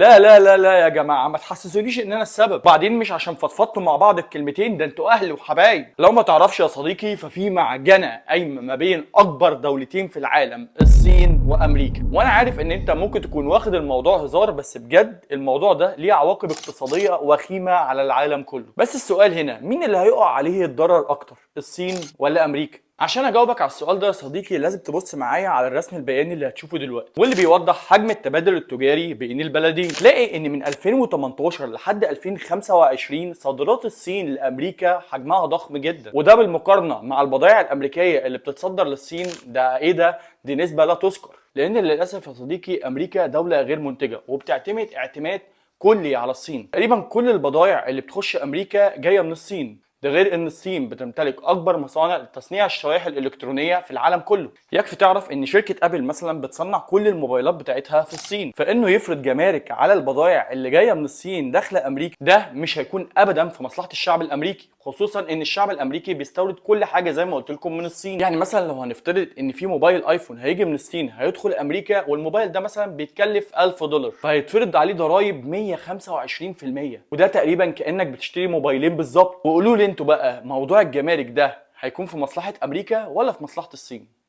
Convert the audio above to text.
لا لا لا لا يا جماعه، ما تحسسونيش ان انا السبب. بعدين مش عشان فضفضتوا مع بعض الكلمتين، ده انتوا اهل وحبايب. لو ما تعرفش يا صديقي، ففي معجنه قايمه ما بين اكبر دولتين في العالم، الصين وامريكا. وانا عارف ان انت ممكن تكون واخد الموضوع هزار، بس بجد الموضوع ده ليه عواقب اقتصاديه وخيمه على العالم كله. بس السؤال هنا، مين اللي هيقع عليه الضرر اكتر، الصين ولا امريكا؟ عشان اجاوبك على السؤال ده يا صديقي، لازم تبص معايا على الرسم البياني اللي هتشوفه دلوقتي، واللي بيوضح حجم التبادل التجاري بين البلدين. تلاقي ان من 2018 لحد 2025 صادرات الصين لامريكا حجمها ضخم جدا، وده بالمقارنه مع البضائع الامريكيه اللي بتتصدر للصين. ده ايه ده؟ دي نسبه لا تذكر. لان للاسف يا صديقي، امريكا دوله غير منتجه وبتعتمد اعتماد كلي على الصين. تقريبا كل البضائع اللي بتخش امريكا جايه من الصين. ده غير ان الصين بتمتلك اكبر مصانع لتصنيع الشرائح الالكترونيه في العالم كله. يكفي تعرف ان شركه ابل مثلا بتصنع كل الموبايلات بتاعتها في الصين. فانه يفرض جمارك على البضائع اللي جايه من الصين داخله امريكا، ده مش هيكون ابدا في مصلحه الشعب الامريكي، خصوصا ان الشعب الامريكي بيستورد كل حاجه زي ما قلت لكم من الصين. يعني مثلا لو هنفترض ان في موبايل ايفون هيجي من الصين هيدخل امريكا، والموبايل ده مثلا بيتكلف $1000، فهيتفرض عليه ضرايب 125%، وده تقريبا كانك بتشتري موبايلين بالظبط. وقولوا لي انتوا بقى، موضوع الجمارك ده هيكون في مصلحه امريكا ولا في مصلحه الصين؟